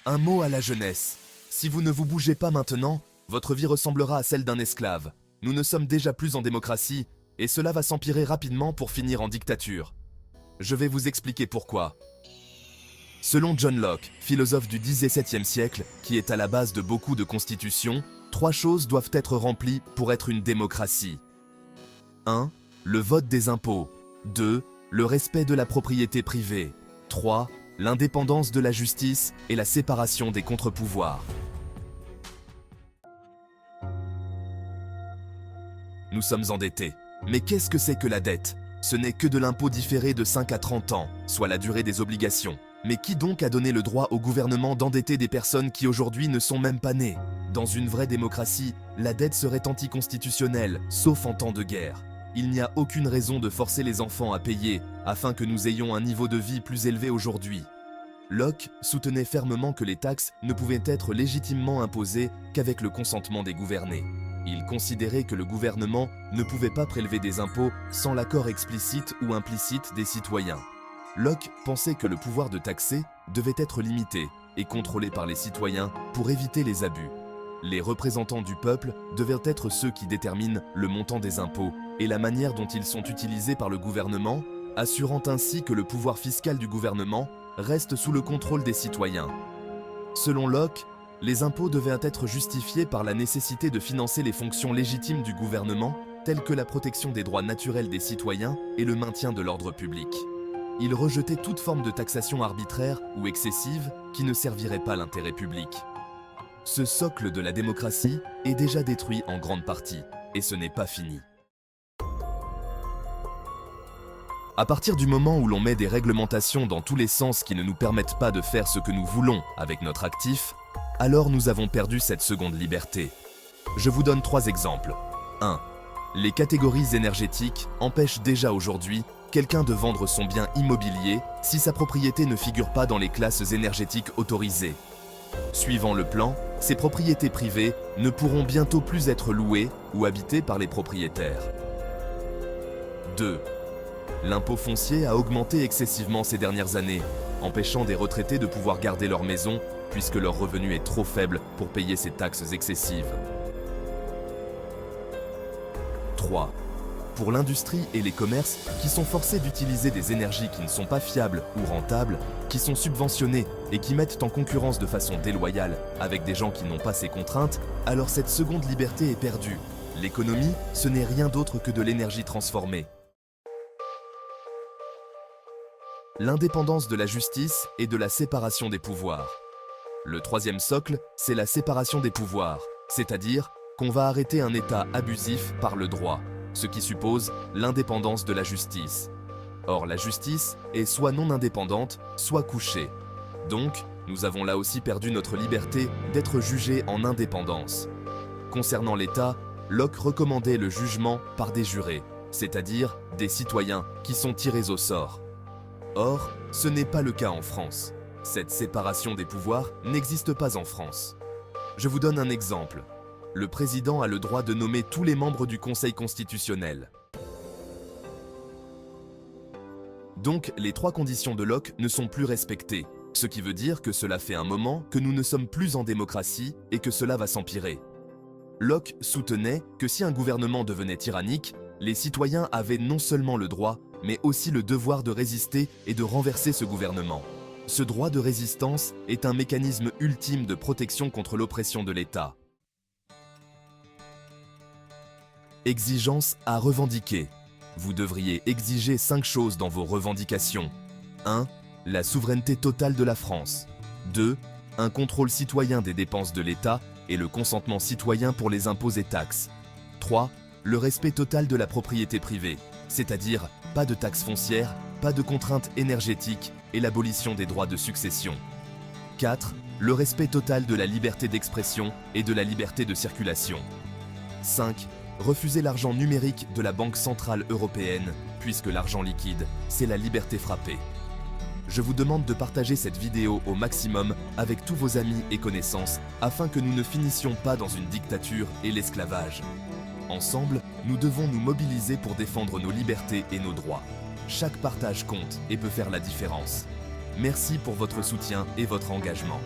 Un mot à la jeunesse. Si vous ne vous bougez pas maintenant, votre vie ressemblera à celle d'un esclave. Nous ne sommes déjà plus en démocratie, et cela va s'empirer rapidement pour finir en dictature. Je vais vous expliquer pourquoi. Selon John Locke, philosophe du XVIIe siècle, qui est à la base de beaucoup de constitutions, 3 choses doivent être remplies pour être une démocratie. 1. Le vote des impôts. 2. Le respect de la propriété privée. 3. L'indépendance de la justice et la séparation des contre-pouvoirs. Nous sommes endettés. Mais qu'est-ce que c'est que la dette? Ce n'est que de l'impôt différé de 5 à 30 ans, soit la durée des obligations. Mais qui donc a donné le droit au gouvernement d'endetter des personnes qui aujourd'hui ne sont même pas nées? Dans une vraie démocratie, la dette serait anticonstitutionnelle, sauf en temps de guerre. Il n'y a aucune raison de forcer les enfants à payer, afin que nous ayons un niveau de vie plus élevé aujourd'hui. Locke soutenait fermement que les taxes ne pouvaient être légitimement imposées qu'avec le consentement des gouvernés. Il considérait que le gouvernement ne pouvait pas prélever des impôts sans l'accord explicite ou implicite des citoyens. Locke pensait que le pouvoir de taxer devait être limité et contrôlé par les citoyens pour éviter les abus. Les représentants du peuple devaient être ceux qui déterminent le montant des impôts et la manière dont ils sont utilisés par le gouvernement, assurant ainsi que le pouvoir fiscal du gouvernement reste sous le contrôle des citoyens. Selon Locke, les impôts devaient être justifiés par la nécessité de financer les fonctions légitimes du gouvernement, telles que la protection des droits naturels des citoyens et le maintien de l'ordre public. Il rejetait toute forme de taxation arbitraire ou excessive qui ne servirait pas l'intérêt public. Ce socle de la démocratie est déjà détruit en grande partie, et ce n'est pas fini. À partir du moment où l'on met des réglementations dans tous les sens qui ne nous permettent pas de faire ce que nous voulons avec notre actif, alors nous avons perdu cette seconde liberté. Je vous donne 3 exemples. 1. Les catégories énergétiques empêchent déjà aujourd'hui quelqu'un de vendre son bien immobilier si sa propriété ne figure pas dans les classes énergétiques autorisées. Suivant le plan, ces propriétés privées ne pourront bientôt plus être louées ou habitées par les propriétaires. 2. L'impôt foncier a augmenté excessivement ces dernières années, empêchant des retraités de pouvoir garder leur maison puisque leur revenu est trop faible pour payer ces taxes excessives. 3. Pour l'industrie et les commerces qui sont forcés d'utiliser des énergies qui ne sont pas fiables ou rentables, qui sont subventionnées et qui mettent en concurrence de façon déloyale avec des gens qui n'ont pas ces contraintes, alors cette seconde liberté est perdue. L'économie, ce n'est rien d'autre que de l'énergie transformée. L'indépendance de la justice et de la séparation des pouvoirs. Le 3e socle, c'est la séparation des pouvoirs, c'est-à-dire qu'on va arrêter un État abusif par le droit, ce qui suppose l'indépendance de la justice. Or, la justice est soit non indépendante, soit couchée. Donc, nous avons là aussi perdu notre liberté d'être jugés en indépendance. Concernant l'État, Locke recommandait le jugement par des jurés, c'est-à-dire des citoyens qui sont tirés au sort. Or, ce n'est pas le cas en France. Cette séparation des pouvoirs n'existe pas en France. Je vous donne un exemple. Le président a le droit de nommer tous les membres du Conseil constitutionnel. Donc, les 3 conditions de Locke ne sont plus respectées, ce qui veut dire que cela fait un moment que nous ne sommes plus en démocratie et que cela va s'empirer. Locke soutenait que si un gouvernement devenait tyrannique, les citoyens avaient non seulement le droit, mais aussi le devoir de résister et de renverser ce gouvernement. Ce droit de résistance est un mécanisme ultime de protection contre l'oppression de l'État. Exigence à revendiquer. Vous devriez exiger 5 choses dans vos revendications. 1. La souveraineté totale de la France. 2. Un contrôle citoyen des dépenses de l'État et le consentement citoyen pour les impôts et taxes. 3. Le respect total de la propriété privée, c'est-à-dire pas de taxes foncières, pas de contraintes énergétiques et l'abolition des droits de succession. 4. Le respect total de la liberté d'expression et de la liberté de circulation. 5. Refuser l'argent numérique de la Banque centrale européenne, puisque l'argent liquide, c'est la liberté frappée. Je vous demande de partager cette vidéo au maximum avec tous vos amis et connaissances afin que nous ne finissions pas dans une dictature et l'esclavage. Ensemble, nous devons nous mobiliser pour défendre nos libertés et nos droits. Chaque partage compte et peut faire la différence. Merci pour votre soutien et votre engagement.